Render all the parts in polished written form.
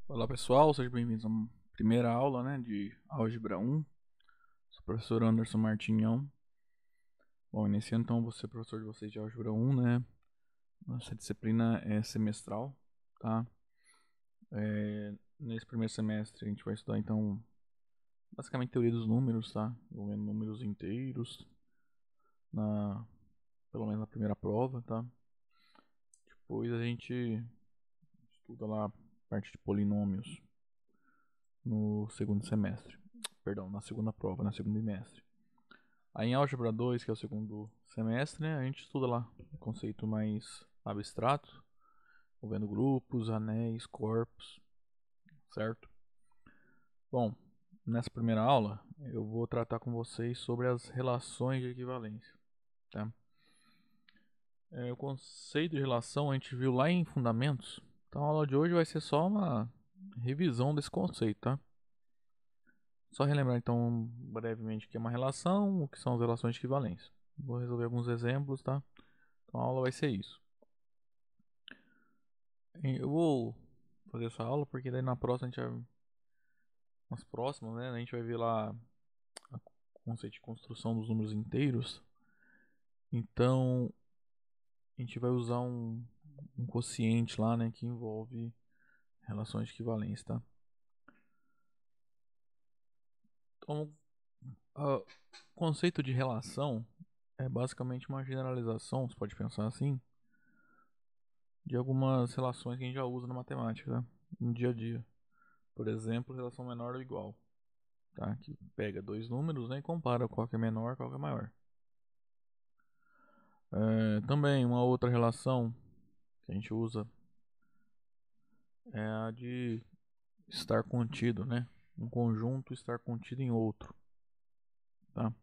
Olá pessoal, sejam bem-vindos à primeira aula, de Álgebra 1. Sou o professor Anderson Martinhão. Bom, iniciando então, vou ser professor de vocês de Álgebra 1, Nossa disciplina é semestral, tá? Nesse primeiro semestre a gente vai estudar então, basicamente teoria dos números, tá? Envolvendo números inteiros, na, pelo menos na primeira prova, tá? Depois a gente estuda lá a parte de polinômios no segundo semestre. Perdão, na segunda prova, na segundo bimestre. Aí em Álgebra 2, que é o segundo semestre, a gente estuda lá um conceito mais abstrato, envolvendo grupos, anéis, corpos, certo? Bom, nessa primeira aula eu vou tratar com vocês sobre as relações de equivalência, tá? O conceito de relação a gente viu lá em Fundamentos, então a aula de hoje vai ser só uma revisão desse conceito, tá? Só relembrar então brevemente o que é uma relação, o que são as relações de equivalência. Vou resolver alguns exemplos, tá? Então a aula vai ser isso. Eu vou fazer essa aula porque daí na próxima nas próximas, a gente vai ver lá o conceito de construção dos números inteiros. Então a gente vai usar um quociente lá, que envolve relações de equivalência, tá? Então, o conceito de relação é basicamente uma generalização, você pode pensar assim, de algumas relações que a gente já usa na matemática, tá? No dia a dia. Por exemplo, relação menor ou igual, tá? Que pega dois números, e compara qual que é menor, qual que é maior. Também uma outra relação que a gente usa é a de estar contido, né? Um conjunto estar contido em outro, tá?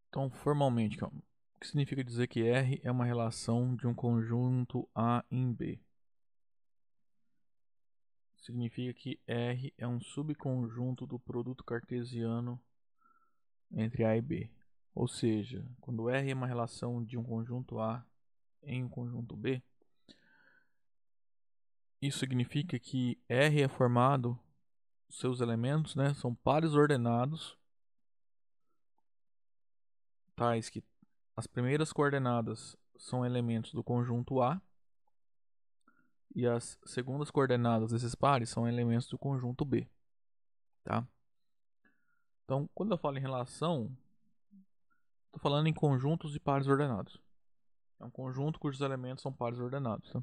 Então, formalmente, o que significa dizer que R é uma relação de um conjunto A em B? Significa que R é um subconjunto do produto cartesiano entre A e B. Ou seja, quando R é uma relação de um conjunto A em um conjunto B, isso significa que R é formado, seus elementos, são pares ordenados, tais que as primeiras coordenadas são elementos do conjunto A e as segundas coordenadas desses pares são elementos do conjunto B, tá? Então, quando eu falo em relação, estou falando em conjuntos de pares ordenados. É um conjunto cujos elementos são pares ordenados, tá?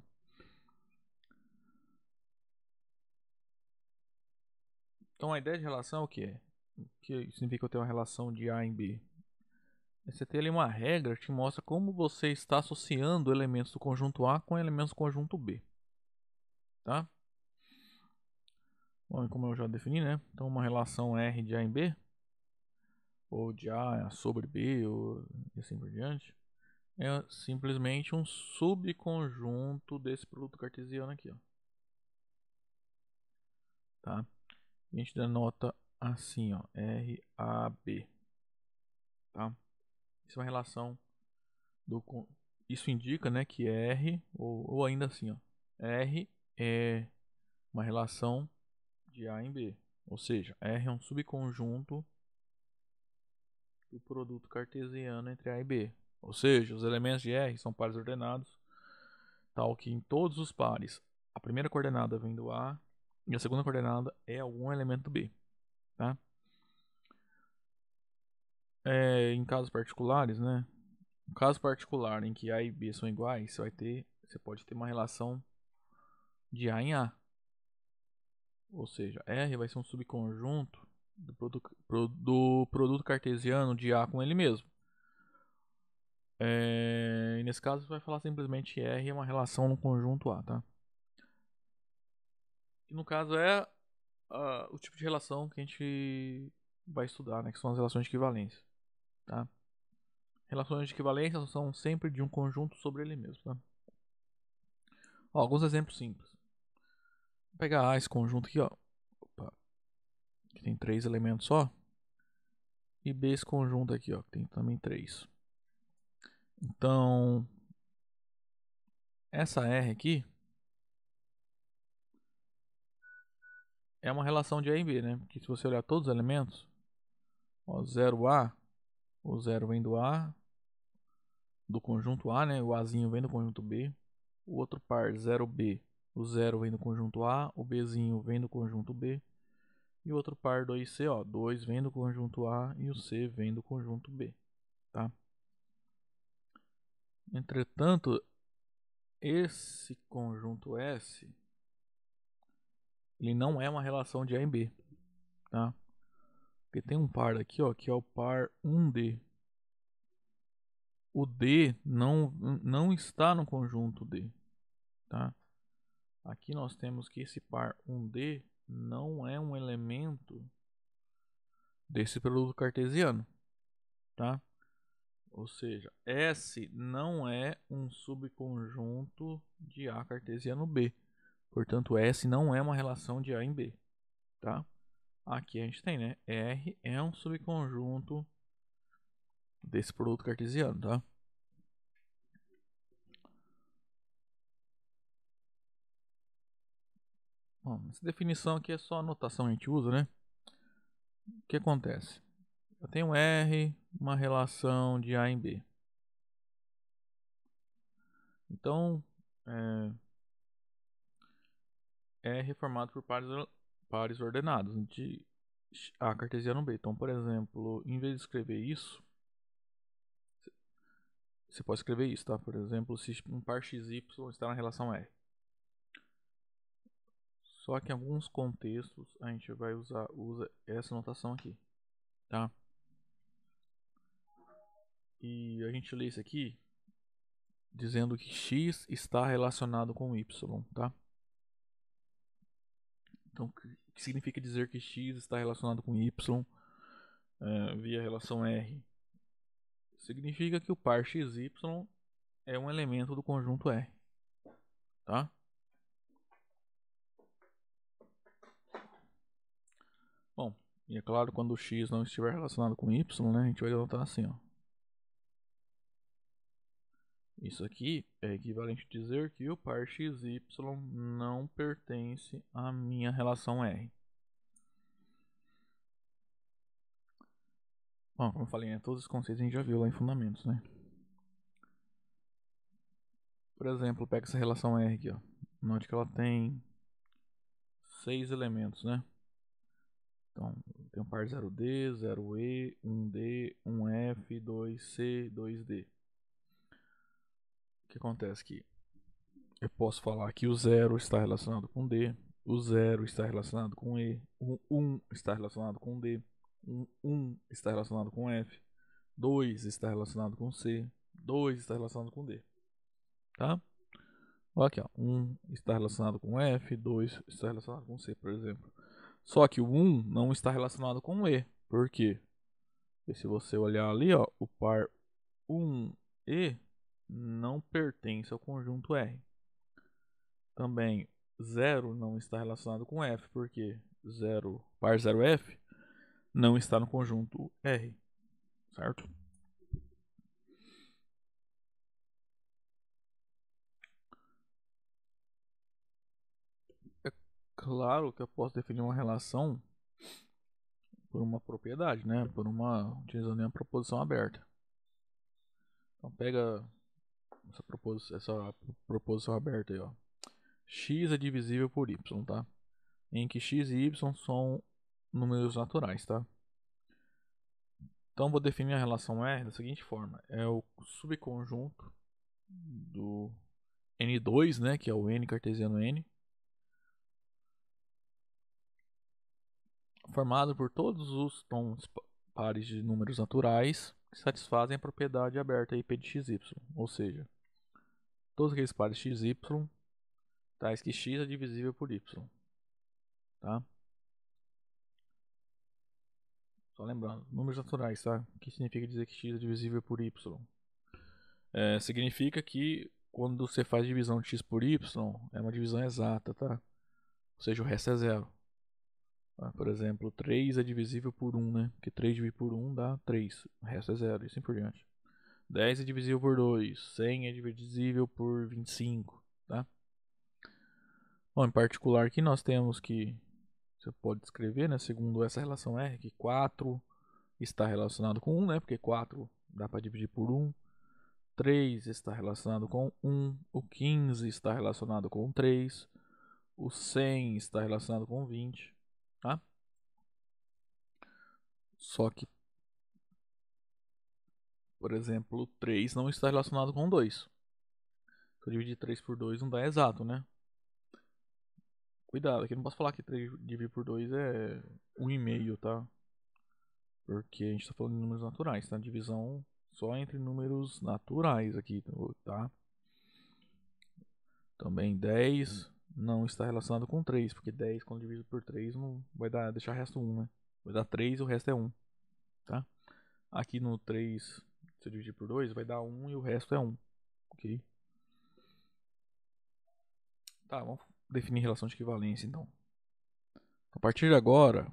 Então, a ideia de relação é o que é? O que significa eu ter uma relação de A em B? Você tem ali uma regra que te mostra como você está associando elementos do conjunto A com elementos do conjunto B, tá? Bom, como eu já defini, Então uma relação R de A em B, ou de A sobre B, ou e assim por diante, é simplesmente um subconjunto desse produto cartesiano aqui, ó. Tá? A gente denota assim, ó, RAB, tá? Isso é uma relação do isso indica, que R ou ainda assim, ó, R é uma relação de A em B. Ou seja, R é um subconjunto do produto cartesiano entre A e B. Ou seja, os elementos de R são pares ordenados, tal que em todos os pares a primeira coordenada vem do A e a segunda coordenada é algum elemento B. Tá? Em casos particulares, um caso particular em que A e B são iguais, você pode ter uma relação de A em A. Ou seja, R vai ser um subconjunto do produto cartesiano de A com ele mesmo. E nesse caso você vai falar simplesmente que R é uma relação no conjunto A, tá? E no caso é o tipo de relação que a gente vai estudar, que são as relações de equivalência, tá? Relações de equivalência são sempre de um conjunto sobre ele mesmo, tá? Alguns exemplos simples. Vou pegar esse conjunto aqui, ó. Opa, que tem três elementos só. E B esse conjunto aqui, ó, que tem também três. Então, essa R aqui é uma relação de A e B, né? Porque se você olhar todos os elementos, ó, 0A, o 0 vem do A, do conjunto A, né? O Azinho vem do conjunto B. O outro par 0B, o 0 vem do conjunto A, o Bzinho vem do conjunto B. E o outro par 2C, ó, 2 vem do conjunto A e o C vem do conjunto B, tá? Entretanto, esse conjunto S, ele não é uma relação de A e B, tá? Porque tem um par aqui, ó, que é o par 1D. O D não está no conjunto D, tá? Aqui nós temos que esse par 1D não é um elemento desse produto cartesiano, tá? Ou seja, S não é um subconjunto de A cartesiano B. Portanto, S não é uma relação de A em B, tá? Aqui a gente tem, né? R é um subconjunto desse produto cartesiano, tá? Bom, essa definição aqui é só a notação que a gente usa, né? O que acontece? Eu tenho R, uma relação de A em B. Então, R é formado por pares ordenados de A cartesiano B. Então, por exemplo, em vez de escrever isso, você pode escrever isso, tá? Por exemplo, se um par XY está na relação R. Só que em alguns contextos a gente vai usa essa notação aqui, tá? E a gente lê isso aqui dizendo que x está relacionado com y, tá? Então, o que significa dizer que x está relacionado com y via relação R? Significa que o par xy é um elemento do conjunto R, tá? Bom, e é claro, quando o x não estiver relacionado com y, né, a gente vai anotar assim, ó. Isso aqui é equivalente a dizer que o par xy não pertence à minha relação R. Bom, como eu falei, né, todos os conceitos a gente já viu lá em fundamentos, né? Por exemplo, pega essa relação R aqui, ó. Note que ela tem 6 elementos, né? Então, tem um par 0D, 0E, 1D, 1F, 2C, 2D. O que acontece aqui? Eu posso falar que o 0 está relacionado com D, o 0 está relacionado com E, o 1 está relacionado com D, o 1 está relacionado com F, 2 está relacionado com C, 2 está relacionado com D. Tá? Olha aqui, ó. 1 está relacionado com F, 2 está relacionado com C, por exemplo. Só que o 1 não está relacionado com E. Por quê? Porque se você olhar ali, ó, o par 1E não pertence ao conjunto R. Também 0 não está relacionado com F, porque 0, par 0F não está no conjunto R, certo? É claro que eu posso definir uma relação por uma propriedade, né? Utilizando a proposição aberta. Então pega essa proposição aberta aí, ó. X é divisível por y, tá? Em que x e y são números naturais, tá? Então vou definir a relação R da seguinte forma: é o subconjunto do N2, né, que é o N cartesiano N, formado por todos os tons pares de números naturais que satisfazem a propriedade aberta IP de XY, ou seja, todos aqueles pares XY tais que x é divisível por y, tá? Só lembrando, números naturais, tá? O que significa dizer que x é divisível por y? Significa que quando você faz divisão de x por y, é uma divisão exata, tá? Ou seja, o resto é zero. Por exemplo, 3 é divisível por 1, né? Porque 3 dividido por 1 dá 3. O resto é zero, e assim por diante. 10 é divisível por 2. 100 é divisível por 25. tá? Bom, em particular aqui nós temos que, você pode escrever, né, segundo essa relação R, que 4 está relacionado com 1, né, porque 4 dá para dividir por 1. 3 está relacionado com 1, o 15 está relacionado com 3, o 100 está relacionado com 20, tá? Só que, por exemplo, o 3 não está relacionado com 2. Se eu dividir 3 por 2 não dá exato, né? Cuidado, aqui não posso falar que 3 dividido por 2 é 1,5, tá? Porque a gente está falando de números naturais, tá? Divisão só entre números naturais aqui, tá? Também 10 não está relacionado com 3, porque 10 quando dividido por 3 não vai deixar o resto 1, né? Vai dar 3 e o resto é 1, tá? Aqui no 3, se eu dividir por 2, vai dar 1 e o resto é 1, ok? Tá, vamos definir relação de equivalência então. A partir de agora,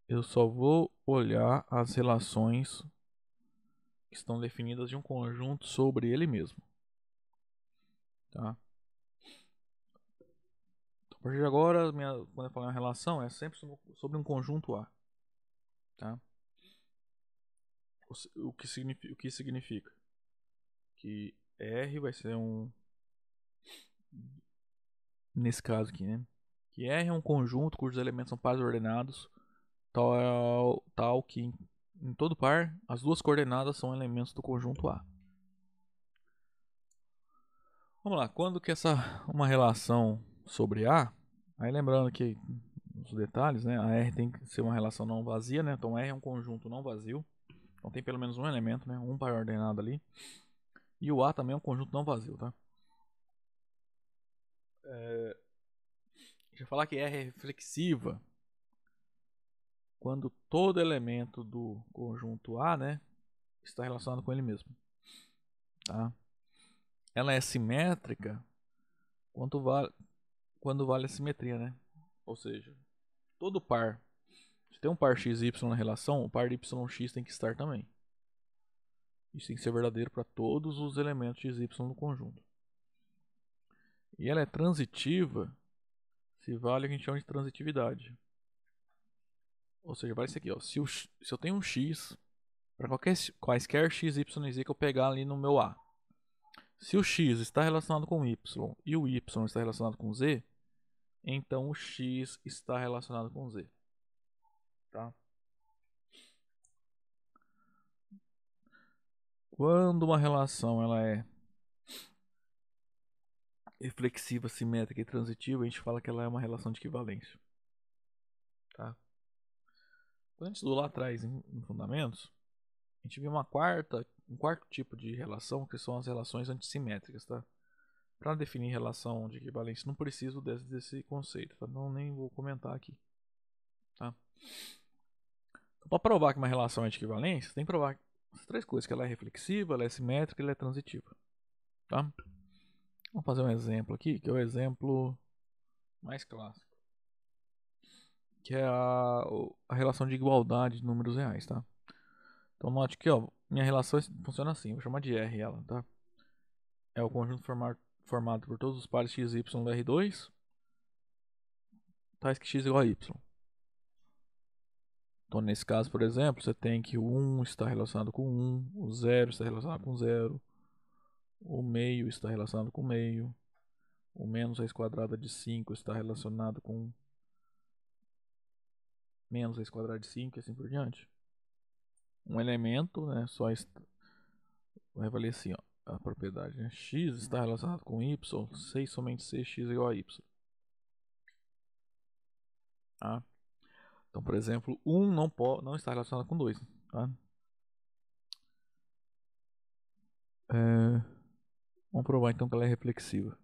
eu só vou olhar as relações que estão definidas de um conjunto sobre ele mesmo, tá? A partir de agora, quando eu falar uma relação, é sempre sobre um conjunto A, tá? O que significa? Que R vai ser nesse caso aqui, né? Que R é um conjunto cujos elementos são pares ordenados, tal que em todo par, as duas coordenadas são elementos do conjunto A. Vamos lá, quando que uma relação sobre A, aí lembrando que os detalhes, né? A R tem que ser uma relação não vazia, né? Então R é um conjunto não vazio. Então tem pelo menos um elemento, né? Um par ordenado ali. E o A também é um conjunto não vazio, tá? Deixa eu falar que R é reflexiva quando todo elemento do conjunto A, né, está relacionado com ele mesmo, tá? Ela é simétrica quando vale a simetria, né? Ou seja, todo par, se tem um par x e y na relação, o par de yx tem que estar também. Isso tem que ser verdadeiro para todos os elementos x e y no conjunto. E ela é transitiva se vale o que a gente chama de transitividade. Ou seja, vale isso aqui, ó. Se eu tenho um x, para quaisquer x, y e z que eu pegar ali no meu A. Se o x está relacionado com y e o y está relacionado com z, então o x está relacionado com z. Tá? Quando uma relação ela é reflexiva, simétrica e transitiva, a gente fala que ela é uma relação de equivalência. Tá? Quando a gente estudou lá atrás em fundamentos, a gente viu um quarto tipo de relação, que são as relações antissimétricas. Tá? Para definir relação de equivalência, não preciso desse conceito, tá? Não, nem vou comentar aqui. Tá? Então, para provar que uma relação é de equivalência, tem que provar as três coisas: que ela é reflexiva, ela é simétrica e ela é transitiva. Tá? Vamos fazer um exemplo aqui, que é o exemplo mais clássico, que é a relação de igualdade de números reais. Tá? Então note que minha relação funciona assim, vou chamar de R ela. Tá? É o conjunto formado por todos os pares x e y do R2, tais que x igual a y. Então, nesse caso, por exemplo, você tem que o 1 está relacionado com 1, o 0 está relacionado com 0, o meio está relacionado com meio, o menos raiz quadrada de 5 está relacionado com menos raiz quadrada de 5 e assim por diante. Um elemento, né, vai valer assim, ó, a propriedade, né? X está relacionado com y, se e somente se x igual a y. Tá? Então, por exemplo, 1 não está relacionado com 2. Tá? Vamos provar então que ela é reflexiva.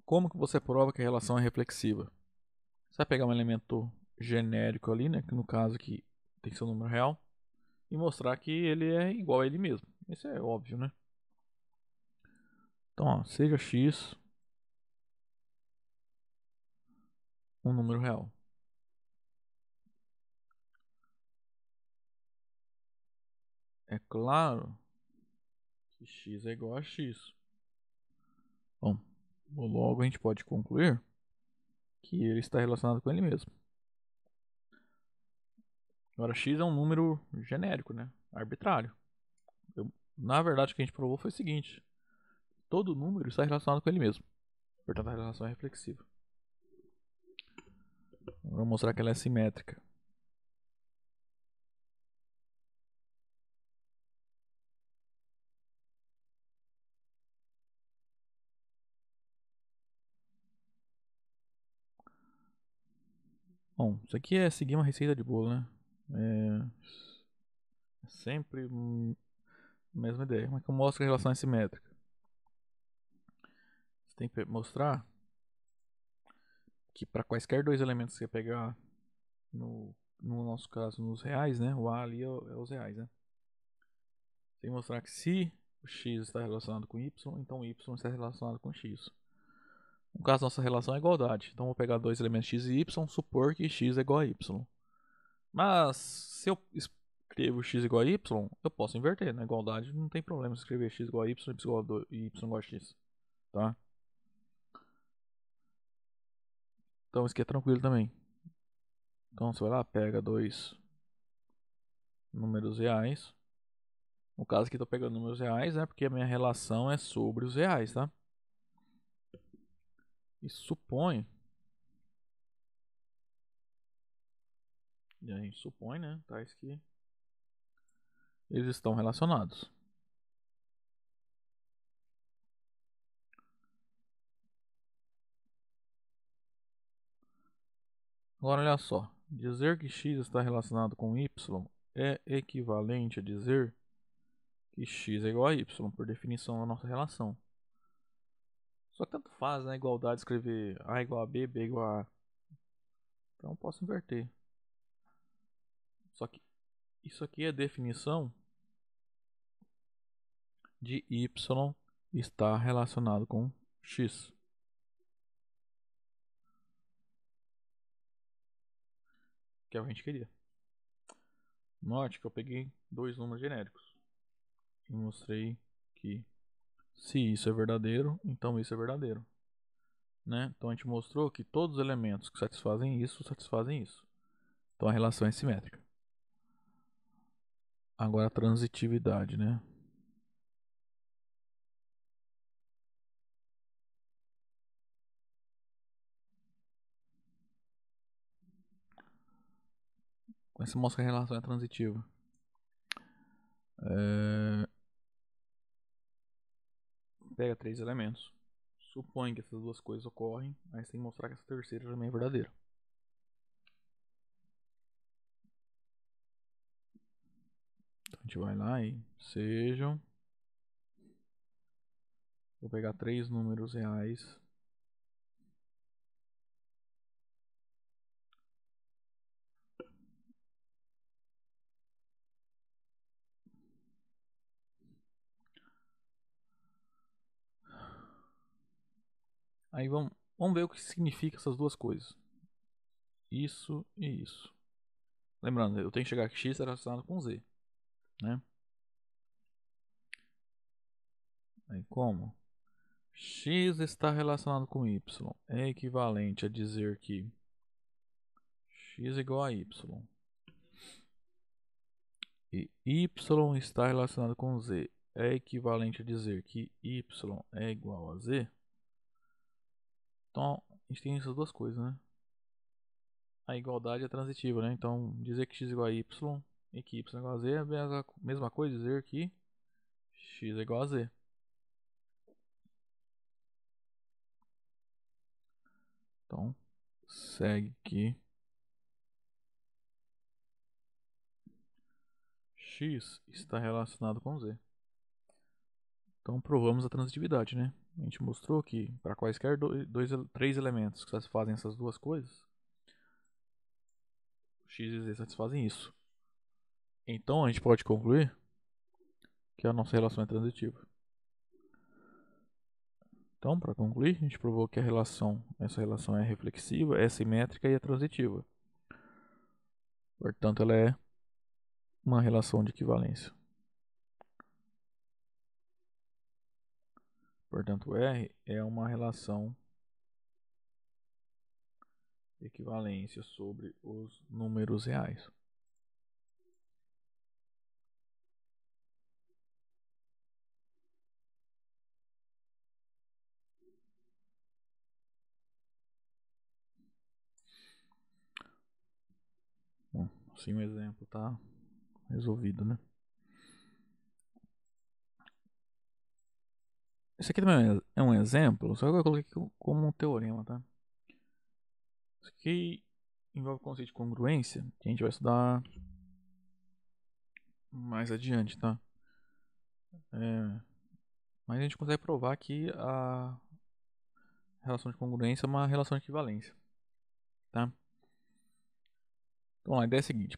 Como que você prova que a relação é reflexiva? Você vai pegar um elemento genérico ali, né, que no caso aqui tem que ser um número real, e mostrar que ele é igual a ele mesmo. Isso é óbvio, né? Então, ó, seja x um número real. é claro que x é igual a x. Bom, logo a gente pode concluir que ele está relacionado com ele mesmo. Agora, x é um número genérico, né? Arbitrário. Na verdade, o que a gente provou foi o seguinte: todo número está relacionado com ele mesmo. Portanto, a relação é reflexiva. Vou mostrar que ela é simétrica. Bom, isso aqui é seguir uma receita de bolo, né? É sempre a mesma ideia. Como é que eu mostro a relação é simétrica? Você tem que mostrar que para quaisquer dois elementos que você pegar, no nosso caso, nos reais, né? O A ali é os reais, né? Você tem que mostrar que se o x está relacionado com y, então o y está relacionado com x. No caso, nossa relação é igualdade. Então, vou pegar dois elementos x e y, supor que x é igual a y. Mas, se eu escrevo x igual a y, eu posso inverter. Na igualdade, não tem problema escrever x igual a y e y igual a x. Tá? Então, isso aqui é tranquilo também. Então, você vai lá, pega dois números reais. No caso aqui, estou pegando números reais, né? Porque a minha relação é sobre os reais, tá? E supõe. E a gente supõe, né? Tais que eles estão relacionados. Agora, olha só. Dizer que x está relacionado com y é equivalente a dizer que x é igual a y, por definição da nossa relação. Só que tanto faz, né? Igualdade escrever A igual a B, B igual a A. Então eu posso inverter. Só que isso aqui é definição de y estar relacionado com x. Que é o que a gente queria. Note que eu peguei dois números genéricos. E mostrei que se isso é verdadeiro, então isso é verdadeiro. Né? Então a gente mostrou que todos os elementos que satisfazem isso. Então a relação é simétrica. Agora a transitividade, né? Como se mostra que a relação é transitiva? Pega três elementos. Supõe que essas duas coisas ocorrem. Aí você tem que mostrar que essa terceira também é verdadeira. Então a gente vai lá e sejam. Vou pegar três números reais. Aí vamos ver o que significa essas duas coisas. Isso e isso. Lembrando, eu tenho que chegar que x está relacionado com z. Né? Aí como? X está relacionado com y é equivalente a dizer que x é igual a y. E y está relacionado com z é equivalente a dizer que y é igual a z. Então, a gente tem essas duas coisas, né? A igualdade é transitiva, né? Então, dizer que x é igual a y e que y é igual a z é a mesma coisa dizer que x é igual a z. Então, segue que x está relacionado com z. Então, provamos a transitividade, né? A gente mostrou que para quaisquer três elementos que satisfazem essas duas coisas, x e z satisfazem isso. Então, a gente pode concluir que a nossa relação é transitiva. Então, para concluir, a gente provou que essa relação é reflexiva, é simétrica e é transitiva. Portanto, ela é uma relação de equivalência. Portanto, R é uma relação de equivalência sobre os números reais. Bom, assim o exemplo tá resolvido, né? Esse aqui também é um exemplo, só que eu coloquei como um teorema, tá? Isso aqui envolve o conceito de congruência, que a gente vai estudar mais adiante, tá? Mas a gente consegue provar que a relação de congruência é uma relação de equivalência, tá? Então a ideia é a seguinte,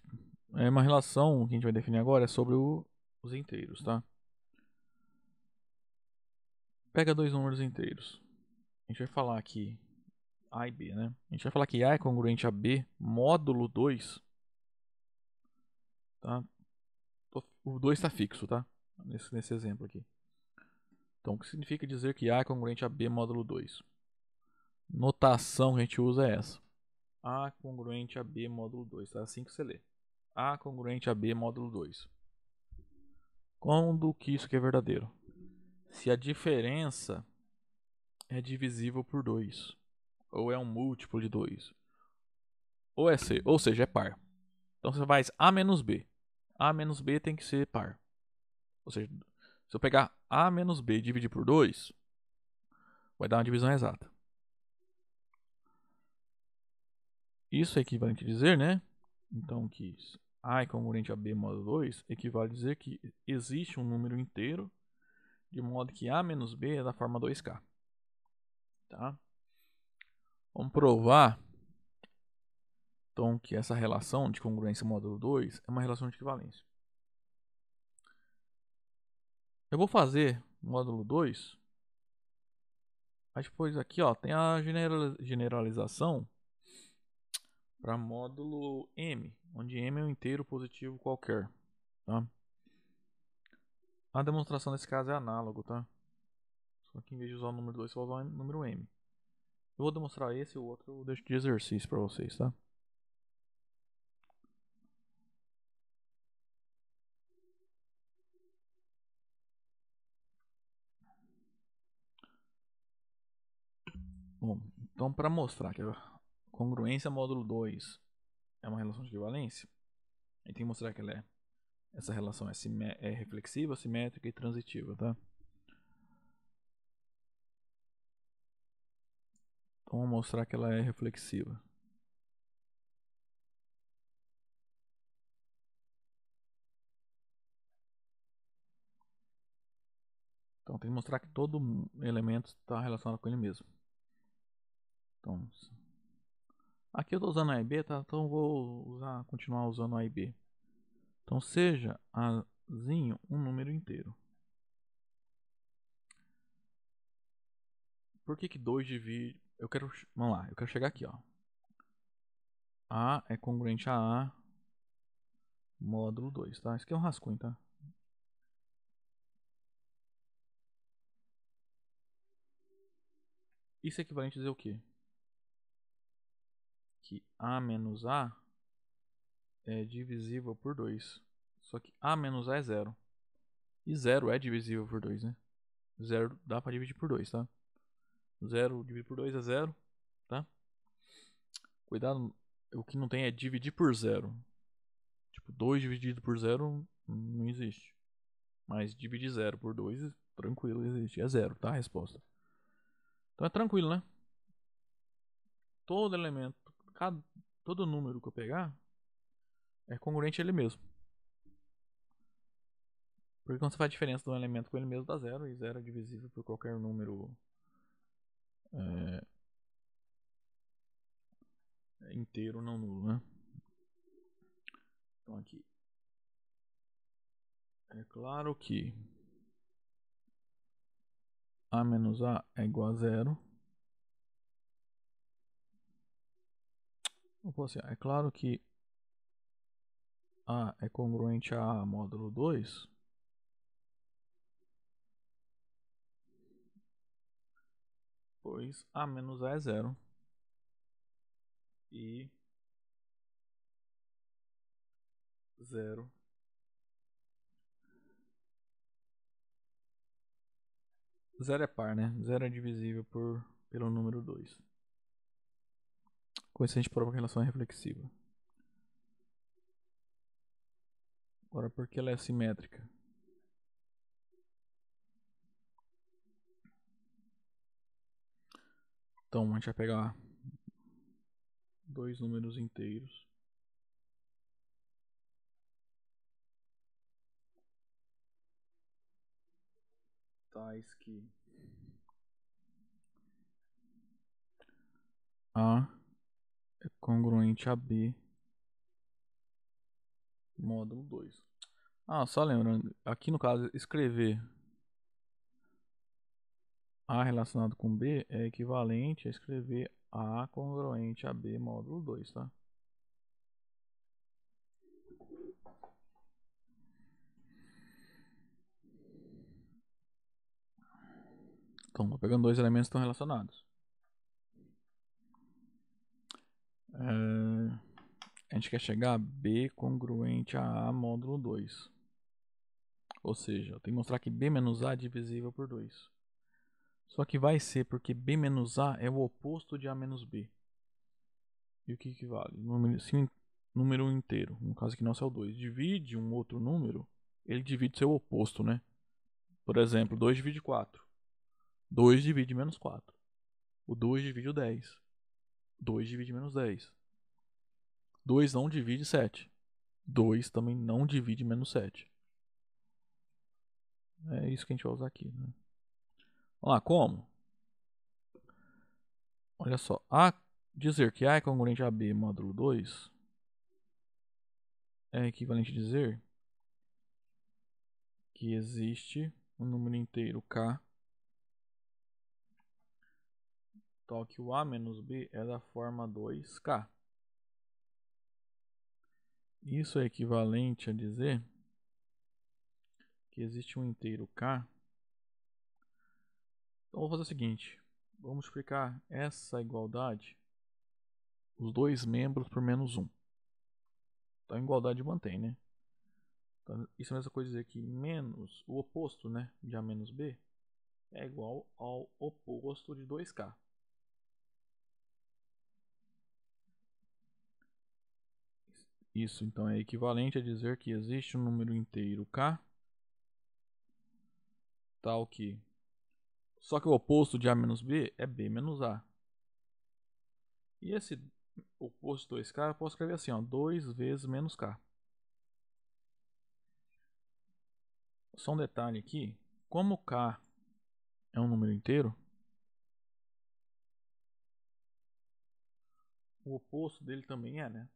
é uma relação que a gente vai definir agora é sobre os inteiros, tá? Pega dois números inteiros. A gente vai falar aqui A e B, né? A gente vai falar que A é congruente a B módulo 2, tá? O 2 está fixo, tá? Nesse exemplo aqui. Então, o que significa dizer que A é congruente a B módulo 2? Notação que a gente usa é essa. A congruente a B módulo 2, tá? Assim que você lê. A congruente a B módulo 2. Quando que isso aqui é verdadeiro? Se a diferença é divisível por 2, ou é um múltiplo de 2, ou seja, é par. Então você faz A menos B. A menos B tem que ser par. Ou seja, se eu pegar A menos B e dividir por 2, vai dar uma divisão exata. Isso é equivalente a dizer, né? Então que A é congruente a B módulo 2 equivale a dizer que existe um número inteiro de modo que A menos B é da forma 2K. Tá? Vamos provar então que essa relação de congruência módulo 2 é uma relação de equivalência. Eu vou fazer módulo 2. Mas depois aqui ó, tem a generalização para módulo M, onde M é um inteiro positivo qualquer. Tá? A demonstração nesse caso é análogo, tá? Só que em vez de usar o número 2, você vai usar o número M. Eu vou demonstrar esse e o outro eu deixo de exercício para vocês, tá? Bom, então para mostrar que a congruência módulo 2 é uma relação de equivalência, a gente tem que mostrar que essa relação é reflexiva, simétrica e transitiva, tá? Então vamos mostrar que ela é reflexiva. Então tem que mostrar que todo elemento está relacionado com ele mesmo. Então, aqui eu estou usando A e B, tá? Então eu vou continuar usando A e B. Então seja Azinho um número inteiro. Por que 2 divide... Vamos lá, eu quero chegar aqui, ó. A é congruente a A módulo 2, tá? Isso aqui é um rascunho, tá? Isso é equivalente a dizer o quê? Que A menos A é divisível por 2. Só que A menos A é 0. E 0 é divisível por 2, né? 0 dá pra dividir por 2, tá? 0 dividido por 2 é 0, tá? Cuidado, o que não tem é dividir por 0. Tipo, 2 dividido por 0 não existe. Mas dividir 0 por 2, tranquilo, existe. É 0, tá? A resposta. Então é tranquilo, né? Todo elemento, todo número que eu pegar é congruente a ele mesmo. Porque quando você faz a diferença de um elemento com ele mesmo dá 0, e 0 é divisível por qualquer número é, inteiro não nulo, né? Então aqui. É claro que A menos A é igual a 0. É claro que A é congruente a A módulo 2. 2, A menos A é 0. E 0. Zero é par, né? Zero é divisível pelo número 2. Com isso a gente prova que a relação é reflexiva. Agora, por que ela é simétrica? Então, a gente vai pegar dois números inteiros. Tais que A é congruente a B módulo 2. Só lembrando, aqui no caso, escrever A relacionado com B é equivalente a escrever A congruente a B módulo 2, tá? Então, tô pegando dois elementos que estão relacionados. A gente quer chegar a B congruente a A módulo 2. Ou seja, eu tenho que mostrar que B menos A é divisível por 2. Só que vai ser porque B menos A é o oposto de A menos B. E o que equivale? Se um número inteiro, no caso aqui nosso é o 2, divide um outro número, ele divide seu oposto, né? Por exemplo, 2 divide 4. 2 divide menos 4. O 2 divide o 10. 2 divide menos 10. 2 não divide 7. 2 também não divide menos 7. É isso que a gente vai usar aqui, né? Vamos lá, como? Olha só, dizer que A é congruente a B módulo 2 é equivalente a dizer que existe um número inteiro K tal que o A menos B é da forma 2K. Isso é equivalente a dizer que existe um inteiro K. Então vou fazer o seguinte, vamos multiplicar essa igualdade, os dois membros por menos 1. Então a igualdade mantém, né? Então, isso é a mesma coisa dizer que menos o oposto, né, de A menos B é igual ao oposto de 2K. Isso então é equivalente a dizer que existe um número inteiro K tal que só que o oposto de A menos B é B menos A. E esse oposto de 2K eu posso escrever assim, ó, 2 vezes menos K. Só um detalhe aqui, como K é um número inteiro, o oposto dele também é, né?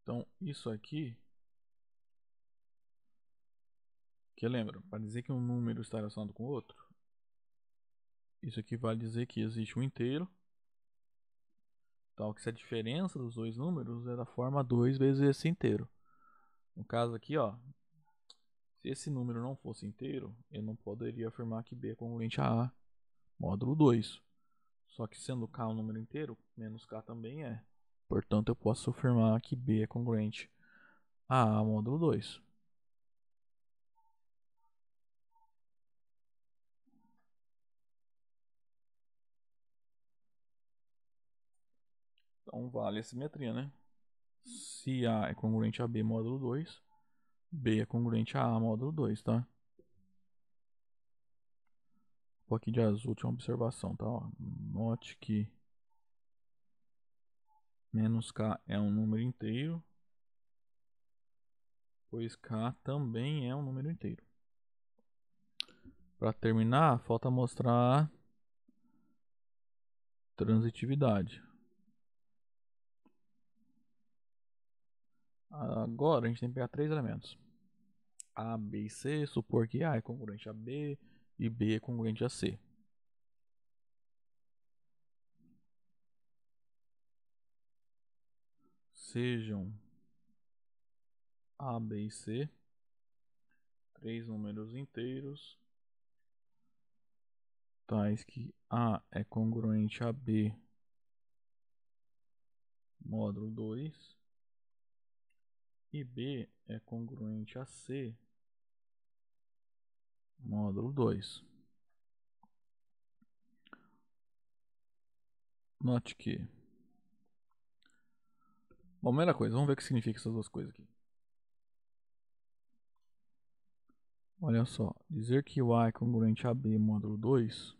Então isso aqui, que lembra, para dizer que um número está relacionado com o outro, isso aqui vai dizer que existe um inteiro, tal que se a diferença dos dois números é da forma 2 vezes esse inteiro. No caso aqui, ó, se esse número não fosse inteiro, eu não poderia afirmar que B é congruente a A módulo 2. Só que sendo K um número inteiro, menos K também é. Portanto, eu posso afirmar que B é congruente a A módulo 2. Então vale a simetria, né? Se A é congruente a B módulo 2, B é congruente a A módulo 2, tá? Um pouquinho de azul, tinha uma observação, tá? Ó, note que menos K é um número inteiro, pois K também é um número inteiro. Para terminar, falta mostrar transitividade. Agora a gente tem que pegar três elementos: A, B e C, supor que A é congruente a B e B é congruente a C. Sejam A, B e C três números inteiros tais que A é congruente a B módulo 2 e B é congruente a C módulo 2. Note que... Bom, primeira coisa, vamos ver o que significa essas duas coisas aqui. Olha só, dizer que o A é congruente a B módulo 2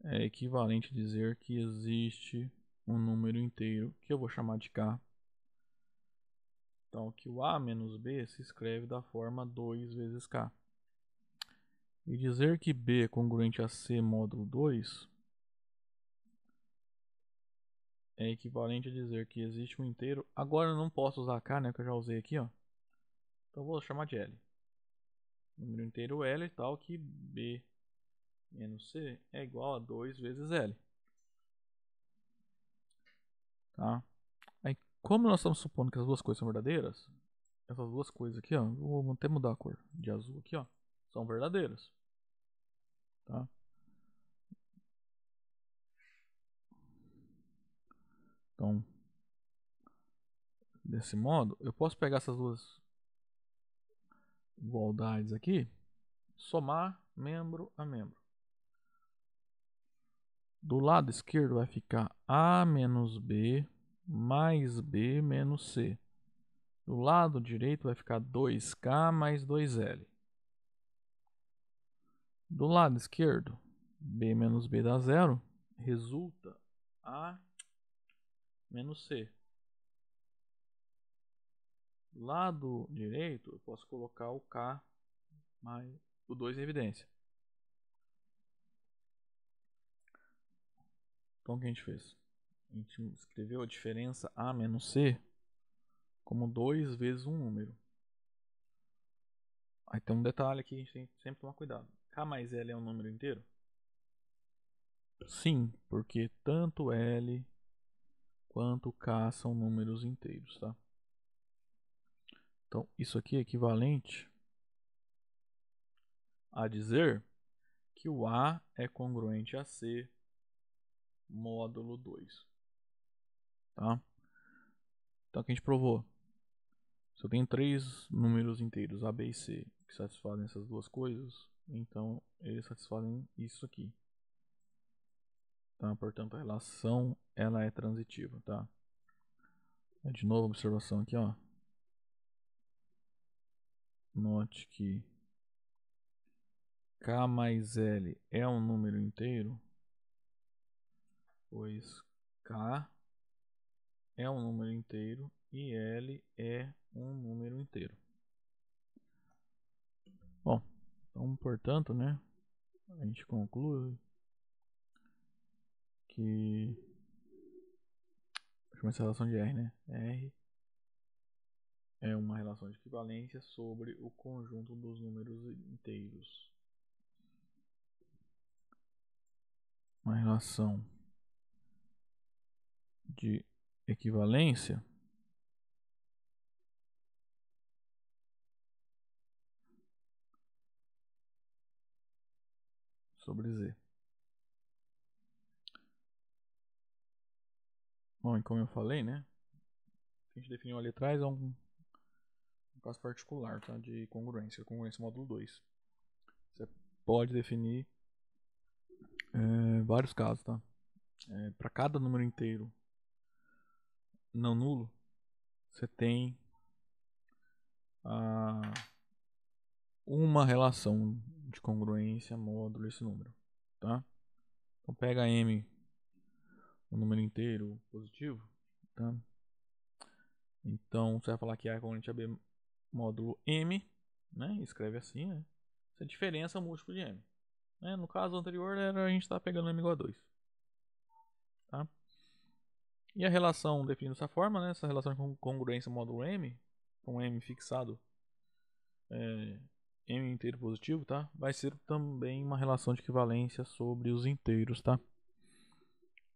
é equivalente a dizer que existe um número inteiro que eu vou chamar de K. Então, que o A menos B se escreve da forma 2 vezes K. E dizer que B é congruente a C módulo 2 é equivalente a dizer que existe um inteiro. Agora eu não posso usar K, né, que eu já usei aqui, ó. Então eu vou chamar de L. Número inteiro L tal que B menos C é igual a 2 vezes L. Tá? Aí, como nós estamos supondo que as duas coisas são verdadeiras, essas duas coisas aqui, ó, vou até mudar a cor de azul aqui, ó, são verdadeiras. Tá? Então, desse modo, eu posso pegar essas duas igualdades aqui, somar membro a membro. Do lado esquerdo vai ficar A menos B mais B menos C. Do lado direito vai ficar 2K mais 2L. Do lado esquerdo, B menos B dá zero, resulta A menos C. Do lado direito, eu posso colocar o K mais o 2 em evidência. Então o que a gente fez? A gente escreveu a diferença A menos C como 2 vezes um número. Aí tem um detalhe aqui, a gente tem que sempre tomar cuidado. K mais L é um número inteiro? Sim, porque tanto L quanto K são números inteiros, tá? Então isso aqui é equivalente a dizer que o A é congruente a C módulo 2. Tá? Então o que a gente provou? Se eu tenho três números inteiros, A, B e C, que satisfazem essas duas coisas, então eles satisfazem isso aqui. Tá? Portanto, a relação ela é transitiva. Tá? De novo, observação aqui. Ó. Note que K mais L é um número inteiro, pois K é um número inteiro e L é um número inteiro. Bom, então, portanto, né, a gente conclui que... Chama essa relação de R, né? R é uma relação de equivalência sobre o conjunto dos números inteiros. Uma relação de equivalência sobre Z. Bom, e como eu falei, né? O que a gente definiu ali atrás é um caso particular, tá? De congruência, congruência módulo 2. Você pode definir vários casos, tá? Para cada número inteiro não nulo, você tem uma relação de congruência módulo esse número, tá? Então pega M, um número inteiro positivo, tá? Então você vai falar que A é congruente a B módulo M, né? Escreve assim, né? Essa diferença é o múltiplo de M. Né? No caso anterior a gente está pegando M igual a 2. Tá? E a relação definida dessa forma, né? Essa relação de congruência módulo M, com M fixado, M inteiro positivo, tá? Vai ser também uma relação de equivalência sobre os inteiros, tá?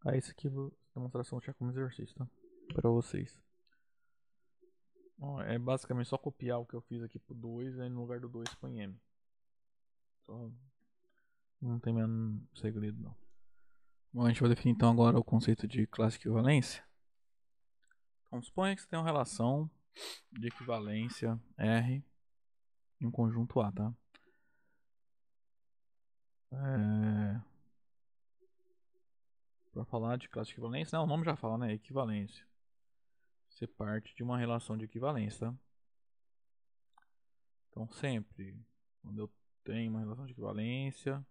Aí esse aqui é a demonstração já como exercício, tá? Para vocês. Ó, é basicamente só copiar o que eu fiz aqui pro 2, aí no lugar do 2 põe M. Só, não tem mesmo segredo não. Bom, a gente vai definir então agora o conceito de classe equivalência. Então suponha que você tem uma relação de equivalência R em um conjunto A, tá? Para falar de classe de equivalência, não, o nome já fala, né? Equivalência. Você parte de uma relação de equivalência, tá? Então sempre, quando eu tenho uma relação de equivalência,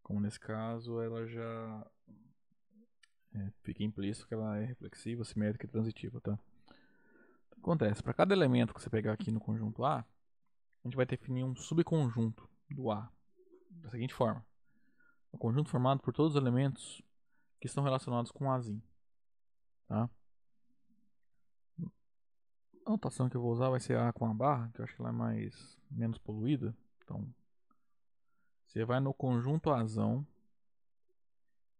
como nesse caso, ela já fica implícito que ela é reflexiva, simétrica e transitiva, tá? O que acontece? Para cada elemento que você pegar aqui no conjunto A, a gente vai definir um subconjunto do A da seguinte forma: um conjunto formado por todos os elementos que estão relacionados com o Azinho, tá? A notação que eu vou usar vai ser A com a barra, que eu acho que ela é menos poluída. Então, você vai no conjunto Azão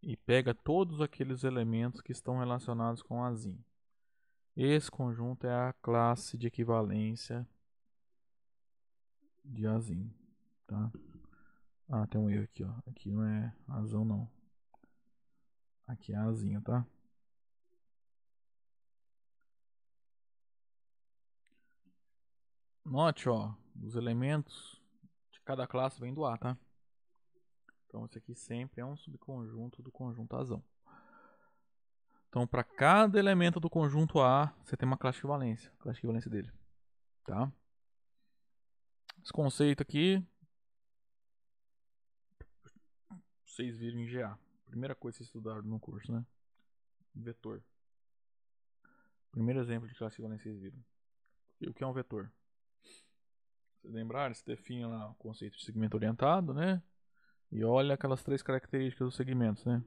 e pega todos aqueles elementos que estão relacionados com Azinho. Esse conjunto é a classe de equivalência de Azinho, tá? Ah, tem um erro aqui, ó. Aqui não é Azão, não. Aqui é Azinho, tá? Note, ó, os elementos de cada classe vêm do A, tá? Então esse aqui sempre é um subconjunto do conjunto Azão. Então para cada elemento do conjunto A, você tem uma classe de equivalência dele, tá? Esse conceito aqui, vocês viram em GA. Primeira coisa que vocês estudaram no curso, né? Vetor. Primeiro exemplo de classe de equivalência que vocês viram. E o que é um vetor? Vocês lembraram? Você define lá o conceito de segmento orientado, né? E olha aquelas três características dos segmentos, né?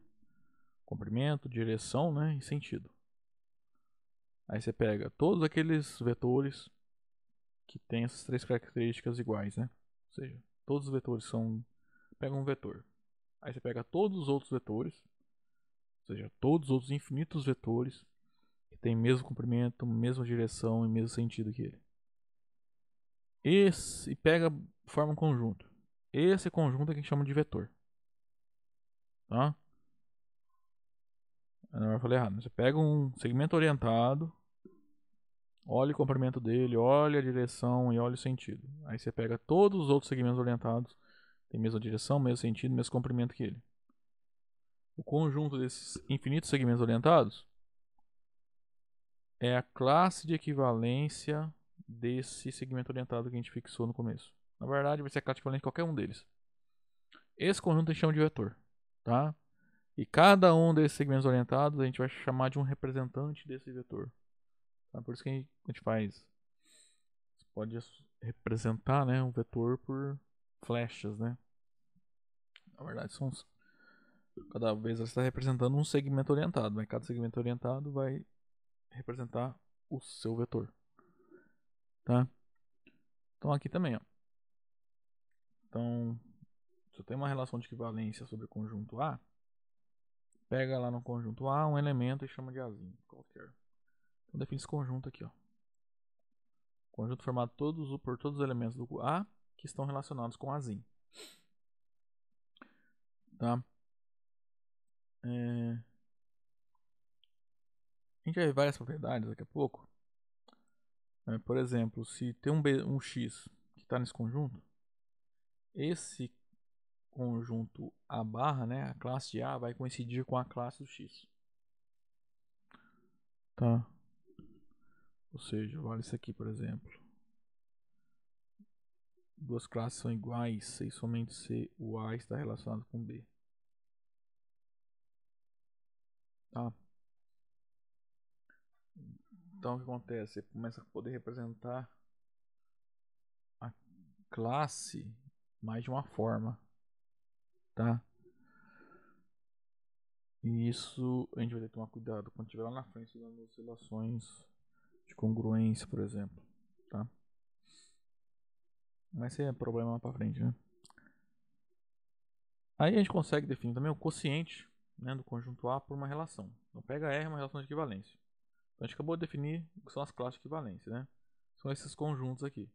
Comprimento, direção, né? E sentido. Aí você pega todos aqueles vetores que têm essas três características iguais, né? Ou seja, todos os vetores são... Pega um vetor. Aí você pega todos os outros vetores, ou seja, todos os outros infinitos vetores que têm mesmo comprimento, mesma direção e mesmo sentido que ele. E pega, forma um conjunto. Esse conjunto é que a gente chama de vetor. Tá? Eu falei errado. Você pega um segmento orientado, olha o comprimento dele, olha a direção e olha o sentido. Aí você pega todos os outros segmentos orientados, tem mesma direção, mesmo sentido, mesmo comprimento que ele. O conjunto desses infinitos segmentos orientados é a classe de equivalência desse segmento orientado que a gente fixou no começo. Na verdade, vai ser a classe equivalente de qualquer um deles. Esse conjunto a gente chama de vetor, tá? E cada um desses segmentos orientados a gente vai chamar de um representante desse vetor. Tá? Por isso que a gente faz. Você pode representar, né, um vetor por flechas, né? Na verdade, cada vez você está representando um segmento orientado, mas cada segmento orientado vai representar o seu vetor, tá? Então aqui também, ó. Então, se eu tenho uma relação de equivalência sobre o conjunto A, pega lá no conjunto A um elemento e chama de Azinho, qualquer. Então define esse conjunto aqui, ó. Conjunto formado por todos os elementos do A que estão relacionados com Azinho. Tá? A gente vai ver várias propriedades daqui a pouco. Por exemplo, se tem um X que está nesse conjunto, esse conjunto A barra, né, a classe de A vai coincidir com a classe do X. Tá? Ou seja, olha isso aqui, por exemplo. Duas classes são iguais se somente se o A está relacionado com B. Tá? Então o que acontece? Você começa a poder representar a classe mais de uma forma. Tá? E isso a gente vai ter que tomar cuidado quando estiver lá na frente estudando as relações de congruência, por exemplo. Tá? Vai ser problema lá pra frente, né? Aí a gente consegue definir também o quociente, né, do conjunto A por uma relação. Então pega R é uma relação de equivalência. Então a gente acabou de definir o que são as classes de equivalência, né? são esses conjuntos aqui.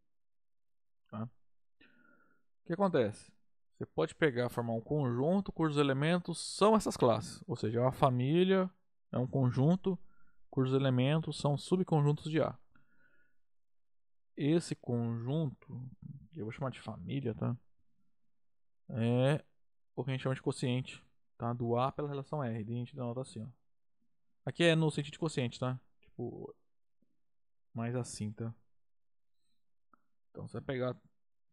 Tá? O que acontece? Você pode pegar e formar um conjunto cujos elementos são essas classes. Ou seja, uma família é um conjunto cujos elementos são subconjuntos de A. Esse conjunto, que eu vou chamar de família, tá? É o que a gente chama de quociente, tá? Do A pela relação R. Daí a gente denota assim, ó. Aqui é no sentido de quociente, tá? Tipo, mais assim, tá? Então você vai pegar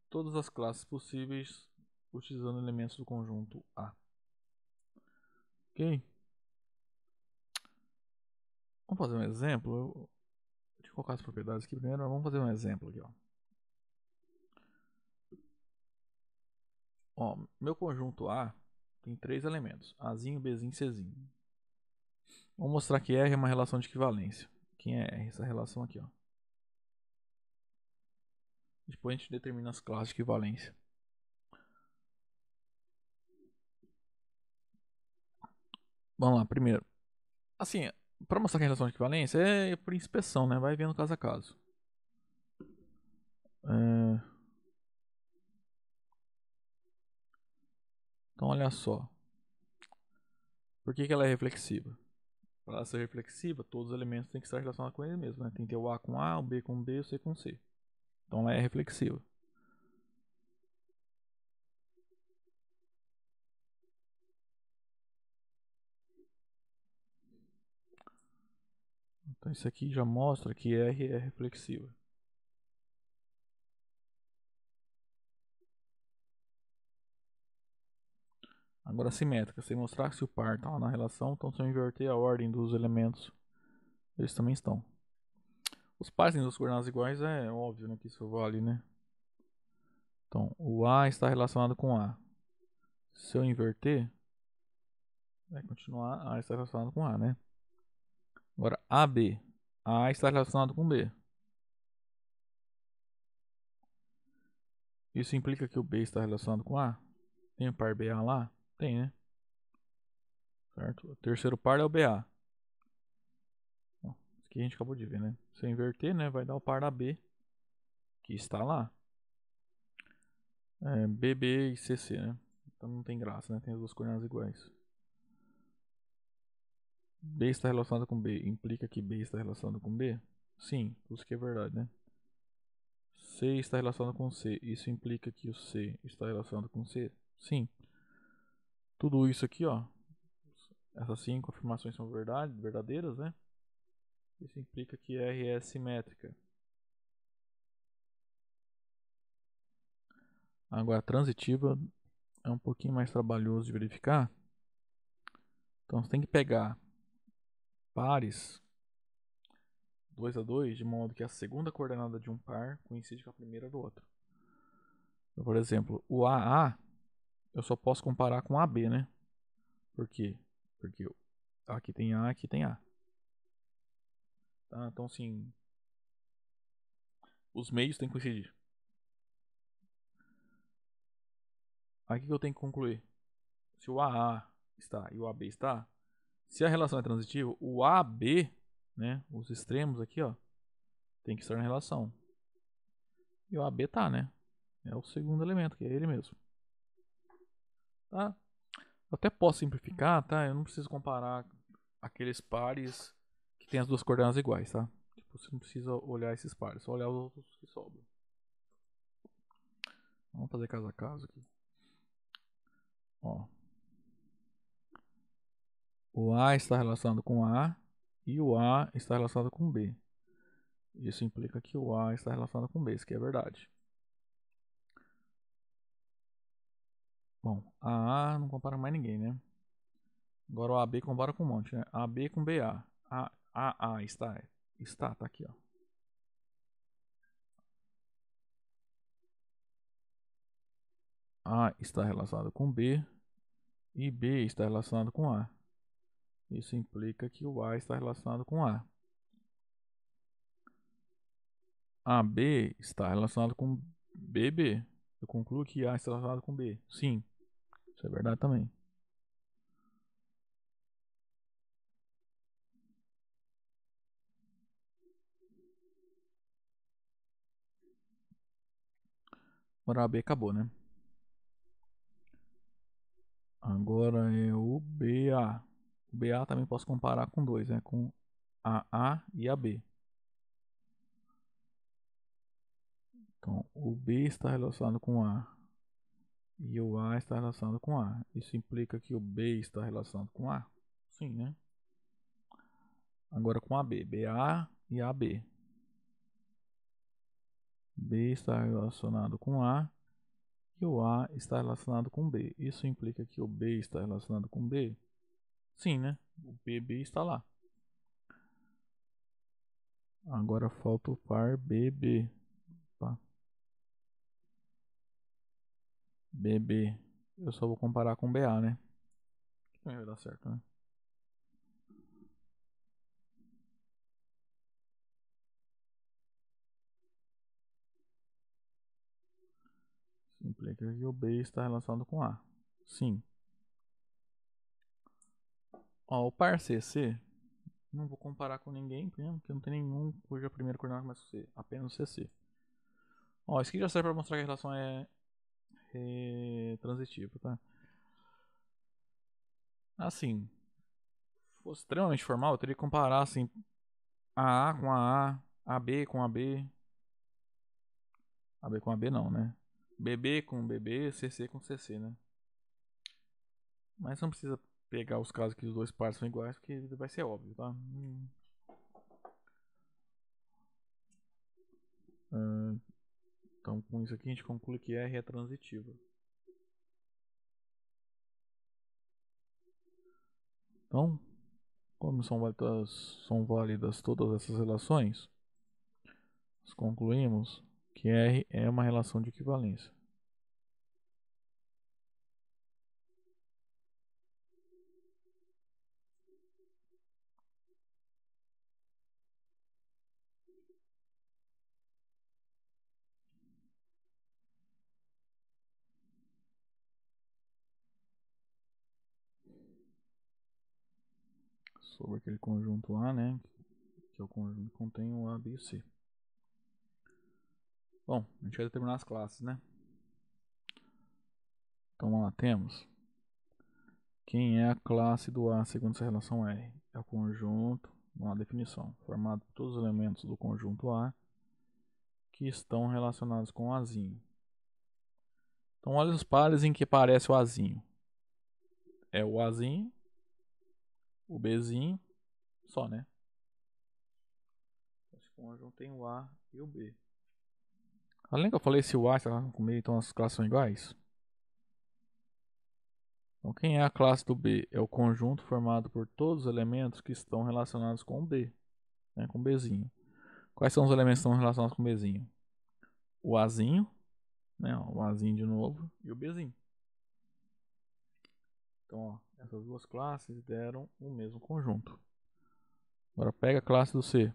todas as classes possíveis utilizando elementos do conjunto A. Ok? Vamos fazer um exemplo. Deixa eu colocar as propriedades aqui primeiro. Vamos fazer um exemplo aqui, ó. Ó, meu conjunto A tem 3 elementos: Azinho, Bzinho e Czinho. Vou mostrar que R é uma relação de equivalência. Quem é R? Essa relação aqui, ó. Depois a gente determina as classes de equivalência. Vamos lá, primeiro. Assim, para mostrar que é relação de equivalência é por inspeção, né? Vai vendo caso a caso. Então, olha só. Por que ela é reflexiva? Para ela ser reflexiva, todos os elementos têm que estar relacionados com ele mesmo, né? Tem que ter o A com A, o B com B, o C com C. Então, ela é reflexiva. Então, isso aqui já mostra que R é reflexiva. Agora, simétrica. Se mostrar que se o par está lá na relação, então se eu inverter a ordem dos elementos, eles também estão. Os pares têm duas coordenadas iguais, é óbvio, né, que isso vale, né? Então, o A está relacionado com A. Se eu inverter, vai continuar A está relacionado com A, né? Agora, AB. A está relacionado com B. Isso implica que o B está relacionado com A? Tem o par BA lá? Tem, né? Certo? O terceiro par é o BA. Bom, isso aqui a gente acabou de ver, né? Se eu inverter, né, vai dar o par da B, que está lá. É, BB e CC, né? Então não tem graça, né? Tem as duas coordenadas iguais. B está relacionado com B. Implica que B está relacionado com B? Sim, isso que é verdade, né? C está relacionado com C. Isso implica que o C está relacionado com C? Sim. Tudo isso aqui, ó. Essas 5 afirmações são verdadeiras, né? Isso implica que R é simétrica. Agora, a transitiva é um pouquinho mais trabalhoso de verificar. Então, você tem que pegar pares 2 a 2 de modo que a segunda coordenada de um par coincide com a primeira do outro. Então, por exemplo, o AA eu só posso comparar com AB, né? Por quê? Porque aqui tem A, aqui tem A. Tá? Então, assim, os meios têm que coincidir. Aqui que eu tenho que concluir. Se o AA está e o AB está, se a relação é transitiva, o AB, né, os extremos aqui, ó, tem que estar na relação. E o AB tá, né? É o segundo elemento, que é ele mesmo. Tá? Eu até posso simplificar, tá? Eu não preciso comparar aqueles pares que tem as duas coordenadas iguais, tá? Tipo, você não precisa olhar esses pares, só olhar os outros que sobram. Vamos fazer caso a caso aqui. Ó. O A está relacionado com A e o A está relacionado com B. Isso implica que o A está relacionado com B, isso que é verdade. Bom, a A não compara mais ninguém, né? Agora o AB compara com um monte, né? AB com BA. A está, tá aqui, ó. A está relacionado com B e B está relacionado com A. Isso implica que o A está relacionado com A. AB está relacionado com BB. Eu concluo que A está relacionado com B. Sim, isso é verdade também. Agora AB acabou, né? Agora é o BA. O BA também posso comparar com dois, né? Com a A e a B. Então, o B está relacionado com A e o A está relacionado com A. Isso implica que o B está relacionado com A? Sim, né? Agora com a B. BA e AB. B está relacionado com A e o A está relacionado com B. Isso implica que o B está relacionado com B? Sim, né? O BB está lá. Agora falta o par BB. Opa. BB. Eu só vou comparar com BA, né? Que também vai dar certo, né? Isso implica que o B está relacionado com A. Sim. Ó, o par CC, não vou comparar com ninguém, porque não tem nenhum cuja primeira coordenada começa com C. Apenas CC. Ó, isso aqui já serve para mostrar que a relação é transitiva, tá? Assim, se fosse extremamente formal, eu teria que comparar assim a com a B com a B com a B não, né? BB com BB, CC com CC, né? Mas não precisa pegar os casos que os dois pares são iguais, porque vai ser óbvio, tá? Então, com isso aqui a gente conclui que R é transitiva. Então, como são válidas todas essas relações, nós concluímos que R é uma relação de equivalência. Sobre aquele conjunto A, né? Que é o conjunto que contém o A, B e C. Bom, a gente vai determinar as classes, né? Então, lá temos quem é a classe do A segundo essa relação R. É o conjunto, uma definição, formado por todos os elementos do conjunto A que estão relacionados com o Azinho. Então, olha os pares em que aparece o Azinho. É o Azinho, o Bzinho, só, né? Esse conjunto tem o A e o B. Além que eu falei, se o A está com o B, então as classes são iguais. Então, quem é a classe do B? É o conjunto formado por todos os elementos que estão relacionados com o B, né? Com o Bzinho. Quais são os elementos que estão relacionados com o Bzinho? O Azinho, né? O Azinho de novo, e o Bzinho. Então, ó, essas duas classes deram o mesmo conjunto. Agora pega a classe do C.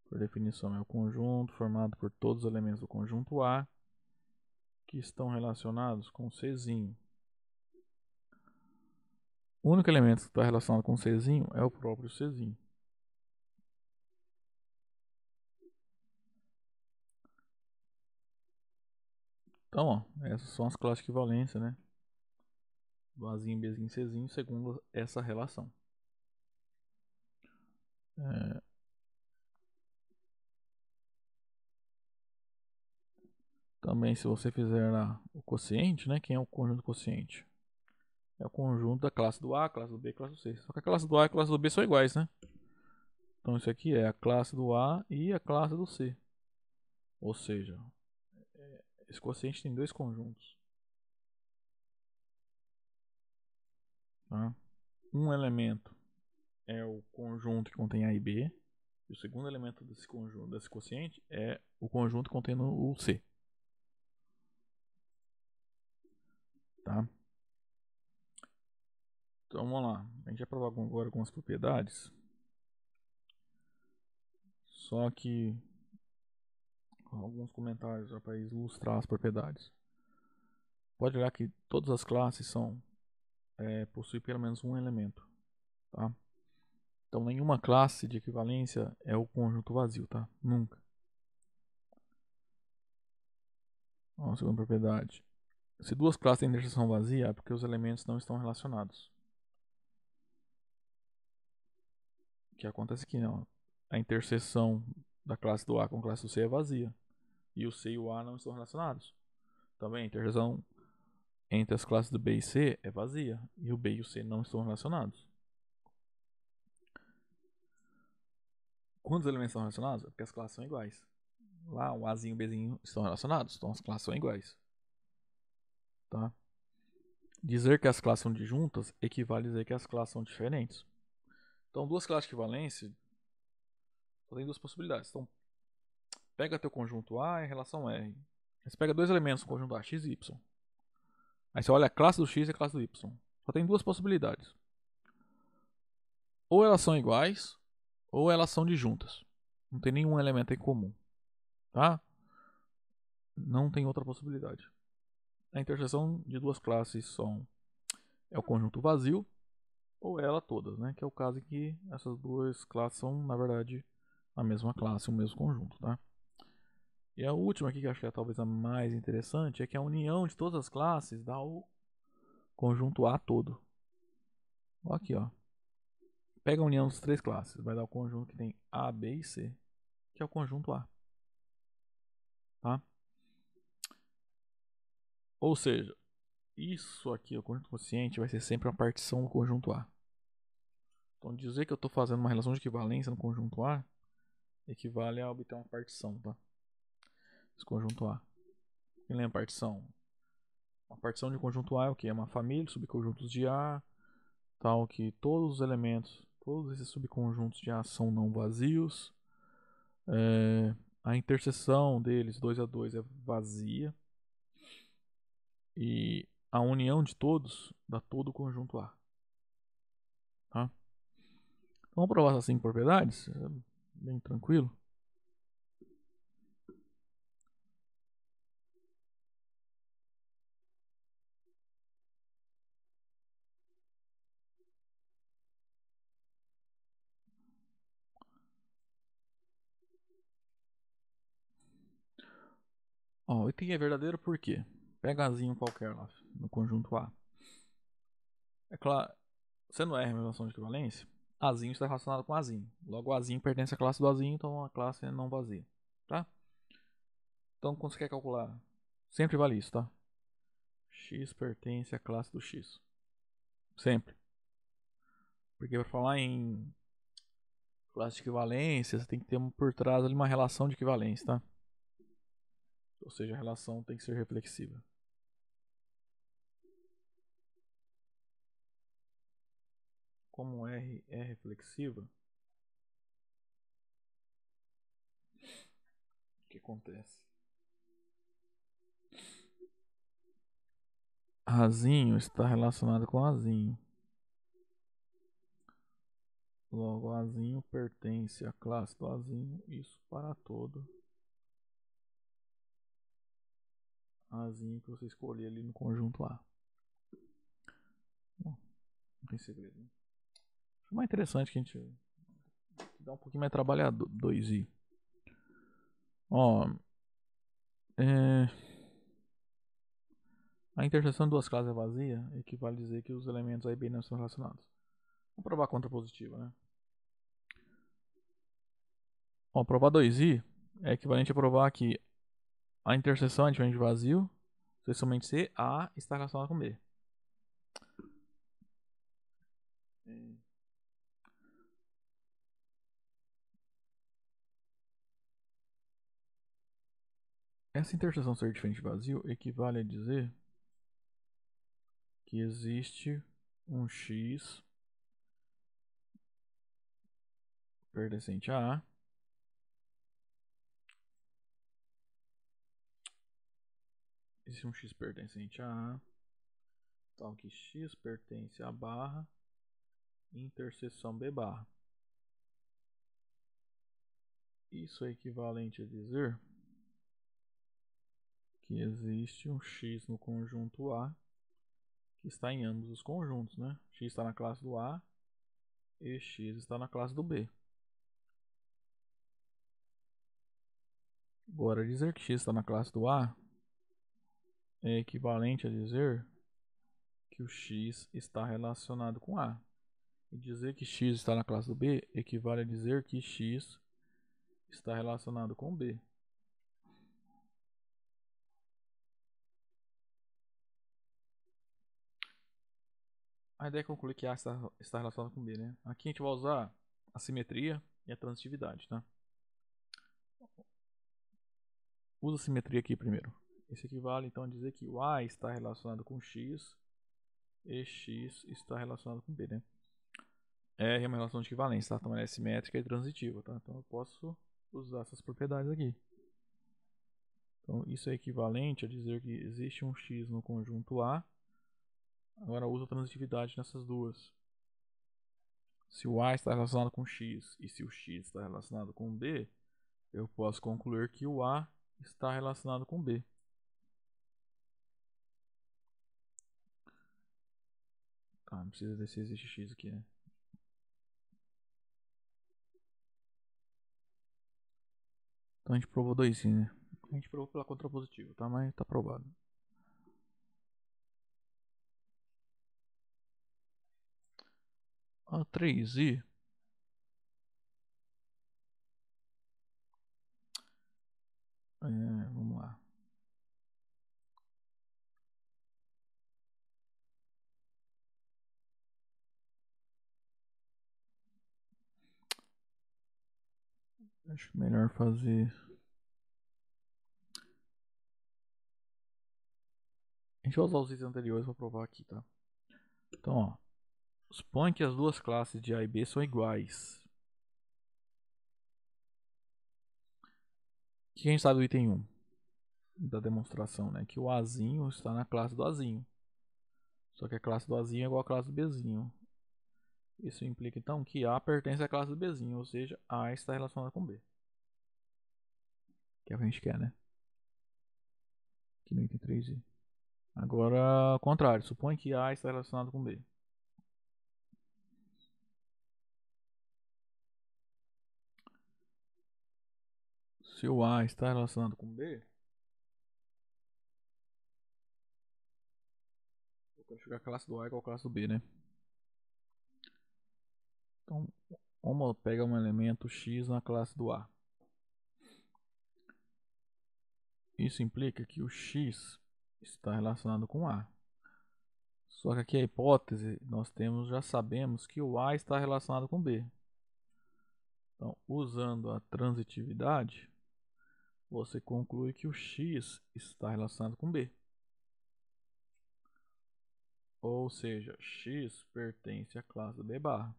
Por definição, é o conjunto formado por todos os elementos do conjunto A que estão relacionados com Czinho. O único elemento que está relacionado com Czinho é o próprio Czinho. Então, ó, essas são as classes de equivalência, né? Do Azinho, Bzinho, Czinho, segundo essa relação. Também, se você fizer lá o quociente, né? Quem é o conjunto quociente? É o conjunto da classe do A, classe do B e classe do C. Só que a classe do A e a classe do B são iguais, né? Então isso aqui é a classe do A e a classe do C. Ou seja, esse quociente tem dois conjuntos. Tá? Um elemento é o conjunto que contém A e B. E o segundo elemento desse conjunto, desse quociente, é o conjunto contendo o C. Tá? Então vamos lá. A gente vai provar agora algumas propriedades. Só que alguns comentários para ilustrar as propriedades. Pode olhar que todas as classes possuem pelo menos um elemento. Tá? Então nenhuma classe de equivalência é o conjunto vazio, tá? Nunca. Ó, segunda propriedade. Se duas classes têm interseção vazia, é porque os elementos não estão relacionados. O que acontece aqui, não? A interseção da classe do A com a classe do C é vazia. E o C e o A não estão relacionados. Também a interseção entre as classes do B e C é vazia. E o B e o C não estão relacionados. Quando os elementos estão relacionados, é porque as classes são iguais. Lá, o Azinho e o Bzinho estão relacionados, então as classes são iguais. Tá? Dizer que as classes são disjuntas equivale a dizer que as classes são diferentes. Então, duas classes de equivalência só tem duas possibilidades. Então, pega teu conjunto A em relação R. Aí você pega dois elementos no conjunto A, x e y. Aí você olha a classe do x e a classe do y. Só tem duas possibilidades. Ou elas são iguais, ou elas são disjuntas. Não tem nenhum elemento em comum. Tá? Não tem outra possibilidade. A interseção de duas classes é o conjunto vazio, ou ela todas, né? Que é o caso em que essas duas classes são, na verdade, a mesma classe, o mesmo conjunto, tá? E a última aqui, que eu acho que é talvez a mais interessante, é que a união de todas as classes dá o conjunto A todo. Aqui, ó. Pega a união das três classes, vai dar o conjunto que tem A, B e C, que é o conjunto A. Tá? Ou seja, isso aqui, o conjunto quociente, vai ser sempre uma partição do conjunto A. Então, dizer que eu estou fazendo uma relação de equivalência no conjunto A equivale a obter uma partição, tá? Esse conjunto A. Quem lembra a partição? Uma partição de conjunto A é o que? É uma família de subconjuntos de A, tal que todos os elementos, todos esses subconjuntos de A são não vazios. A interseção deles, 2 a 2, é vazia. E a união de todos dá todo o conjunto A. Tá? Vamos provar essas 5 propriedades? Bem tranquilo. Ó, o item é verdadeiro por quê? Pega Azinho qualquer lá no conjunto A. É claro, sendo R uma relação de equivalência, Azinho está relacionado com Azinho. Logo, o Azinho pertence à classe do Azinho, então a classe é não vazia. Tá? Então, quando você quer calcular, sempre vale isso, tá? X pertence à classe do X. Sempre. Porque para falar em classe de equivalência, você tem que ter por trás ali uma relação de equivalência, tá? Ou seja, a relação tem que ser reflexiva. Como R é reflexiva, o que acontece? Azinho está relacionado com Azinho. Logo, Azinho pertence à classe do Azinho. Isso para todo Azinho que você escolher ali no conjunto A. Bom, não tem segredo. Né? Acho mais interessante que a gente dá um pouquinho mais trabalhado 2i. Ó, é... a interseção de duas classes é vazia equivale a dizer que os elementos A e B não são relacionados. Vamos provar a contrapositiva, né? Ó, provar 2i é equivalente a provar que a interseção é diferente de vazio se somente C, A está relacionado com B. Essa interseção ser diferente de vazio equivale a dizer que existe um X pertencente a A existe um X pertencente a A tal que X pertence a barra interseção B barra. Isso é equivalente a dizer que existe um X no conjunto A que está em ambos os conjuntos, né? X está na classe do A e X está na classe do B. Agora, dizer que X está na classe do A é equivalente a dizer que o X está relacionado com A. E dizer que X está na classe do B equivale a dizer que X está relacionado com B. A ideia é concluir que A está relacionado com B, né? Aqui a gente vai usar a simetria e a transitividade, tá? Usa a simetria aqui primeiro. Isso equivale então a dizer que o A está relacionado com X e X está relacionado com B, né? R é uma relação de equivalência, tá? Então ela é simétrica e transitiva, tá? Então eu posso usar essas propriedades aqui. Então isso é equivalente a dizer que existe um X no conjunto A. Agora uso a transitividade nessas duas. Se o A está relacionado com X e se o X está relacionado com B, eu posso concluir que o A está relacionado com B. Tá, não precisa ver se existe X aqui, né? Então a gente provou dois sim, né? A gente provou pela contrapositiva, tá? Mas tá provado. A 3i vamos lá. Acho melhor fazer. A gente vai usar os itens anteriores para provar aqui, tá? Então, ó. Supõe que as duas classes de A e B são iguais. O que a gente sabe do item 1? Da demonstração, né? Que o Azinho está na classe do Azinho. Só que a classe do Azinho é igual à classe do Bzinho. Isso implica então que A pertence à classe do Bzinho, ou seja, A está relacionada com B. Que é o que a gente quer, né? Aqui no item 3i. Agora, ao contrário, supõe que A está relacionado com B. Se o A está relacionado com B, eu quero chegar a classe do A igual a classe do B, né? Então, vamos pegar um elemento X na classe do A. Isso implica que o X está relacionado com A. Só que aqui a hipótese, nós temos, já sabemos que o A está relacionado com B. Então, usando a transitividade, você conclui que o X está relacionado com B. Ou seja, X pertence à classe do B barra.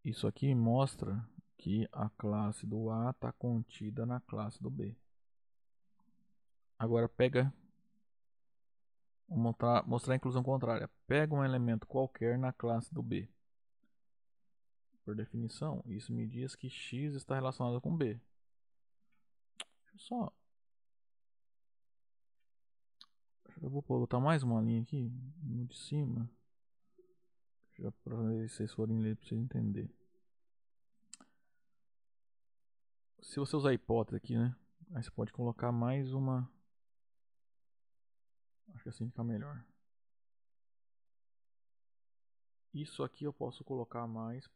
Isso aqui mostra que a classe do A está contida na classe do B. Agora pega, vou mostrar a inclusão contrária. Pega um elemento qualquer na classe do B. Por definição, isso me diz que X está relacionado com B. Só. Eu vou botar mais uma linha aqui, no de cima. Já para vocês forem ler, para vocês entenderem. Se você usar a hipótese aqui, né? Aí você pode colocar mais uma. Acho que assim fica melhor. Isso aqui eu posso colocar mais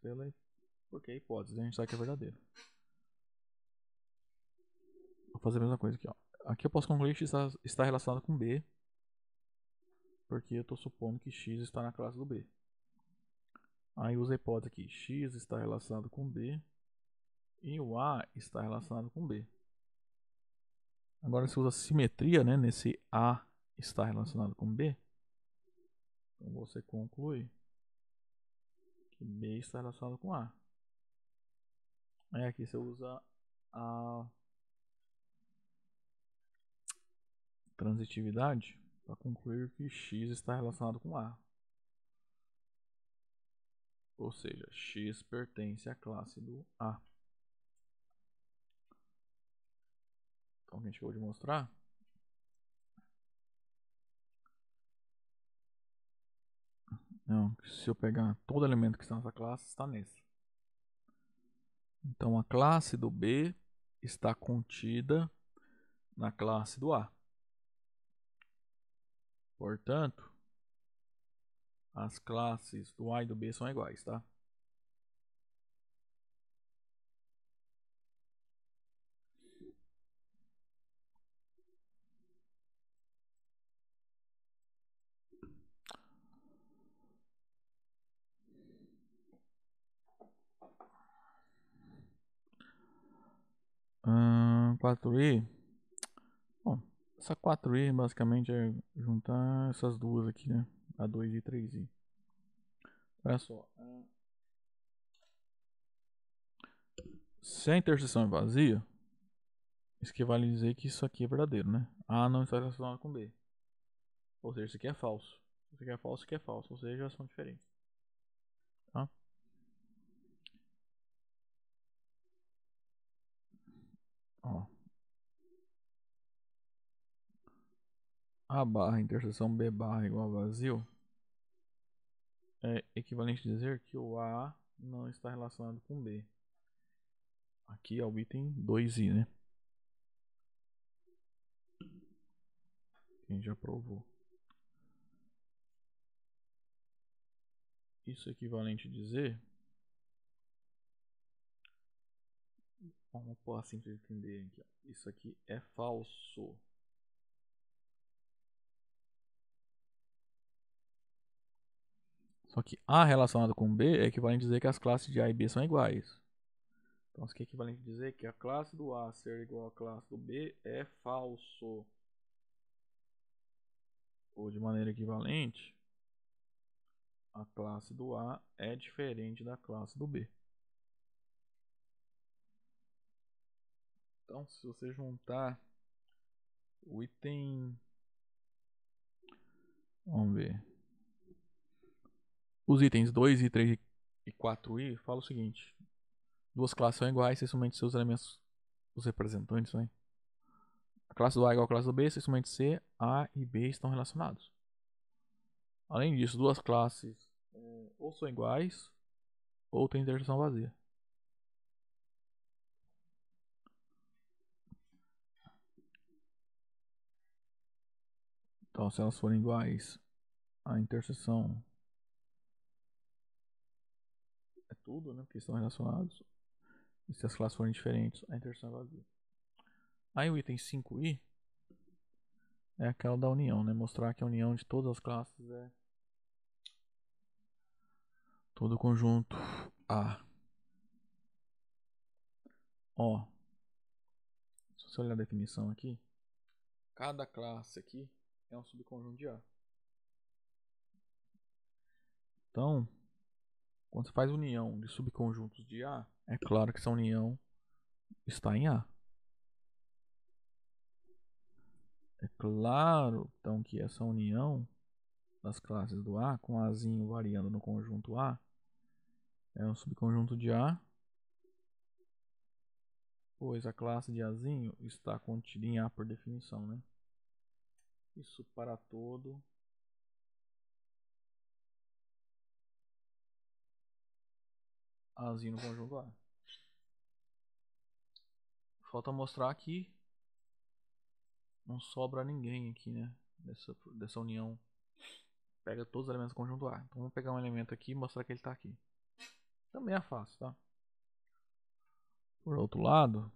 porque é hipótese, a gente sabe que é verdadeiro. Vou fazer a mesma coisa aqui, ó. Aqui eu posso concluir que X está relacionado com B, porque eu estou supondo que X está na classe do B. Aí usa a hipótese aqui, X está relacionado com B e o A está relacionado com B. Agora se usa simetria, né, nesse A está relacionado com B, então você conclui que B está relacionado com A. Aí aqui você usa a transitividade para concluir que X está relacionado com A. Ou seja, X pertence à classe do A. Então, o que a gente acabou de mostrar. Não, se eu pegar todo elemento que está nessa classe, está nesse. Então, a classe do B está contida na classe do A. Portanto, as classes do A e do B são iguais, tá? Hum, 4i. Bom, essa 4i basicamente é juntar essas duas aqui, né? A 2i e 3i. Olha só. Se a interseção é vazia, isso equivale a dizer que isso aqui é verdadeiro, né? A não está relacionado com B. Ou seja, isso aqui é falso. Isso aqui é falso, isso aqui é falso. Ou seja, são diferentes. Tá? Ó. A barra interseção B barra igual a vazio é equivalente a dizer que o A não está relacionado com B. Aqui é o item 2i, né? Quem já provou. Isso é equivalente a dizer. Vamos pôr assim para entender aqui. Isso aqui é falso. Só que A relacionado com B é equivalente a dizer que as classes de A e B são iguais. Então isso aqui é equivalente a dizer que a classe do A ser igual à classe do B é falso. Ou de maneira equivalente, a classe do A é diferente da classe do B. Então se você juntar o item... Vamos ver. Os itens 2, i 3 e 4i fala o seguinte. Duas classes são iguais se somente seus elementos, os representantes, né? A classe do A é igual à classe do B, se somente C, A e B estão relacionados. Além disso, duas classes ou são iguais ou tem interseção vazia. Então, se elas forem iguais, a interseção é tudo, né? Porque estão relacionados. E se as classes forem diferentes, a interseção é vazia. Aí o item 5i é aquela da união, né? Mostrar que a união de todas as classes é todo o conjunto A. Ó, se você olhar a definição aqui, cada classe aqui é um subconjunto de A. Então, quando você faz união de subconjuntos de A, é claro que essa união está em A. É claro, então, que essa união das classes do A, com Azinho variando no conjunto A, é um subconjunto de A, pois a classe de Azinho está contida em A por definição, né? Isso para todo Azinho no conjunto A. Falta mostrar que não sobra ninguém aqui, né? Dessa união. Pega todos os elementos do conjunto A. Então vamos pegar um elemento aqui e mostrar que ele está aqui. Também é fácil, tá? Por outro lado,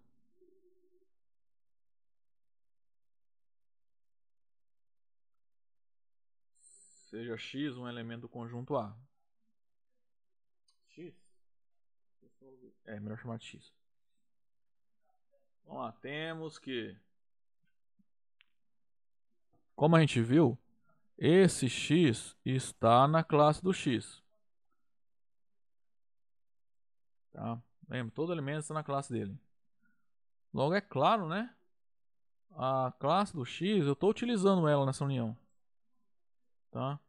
seja X um elemento do conjunto A. X? É, melhor chamar de X. Vamos lá, temos que... Como a gente viu, esse X está na classe do X. Tá? Lembra, todo elemento está na classe dele. Logo é claro, né? A classe do X, eu estou utilizando ela nessa união. Tá?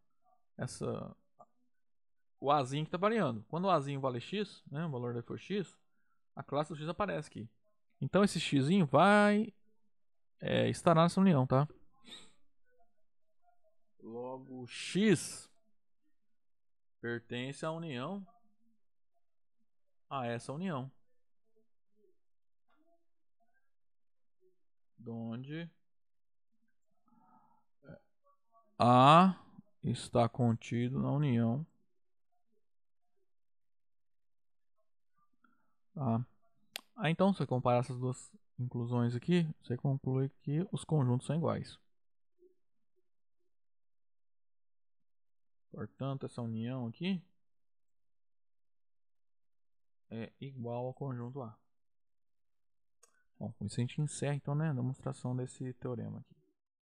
O Azinho que está variando. Quando o Azinho vale X, né, o valor dele for X, a classe do X aparece aqui. Então esse X vai estará nessa união, tá? Logo, X pertence à união a essa união. donde A está contido na união. Tá? Então, se você comparar essas duas inclusões aqui, você conclui que os conjuntos são iguais. Portanto, essa união aqui é igual ao conjunto A. Bom, com isso a gente encerra então, né, a demonstração desse teorema aqui.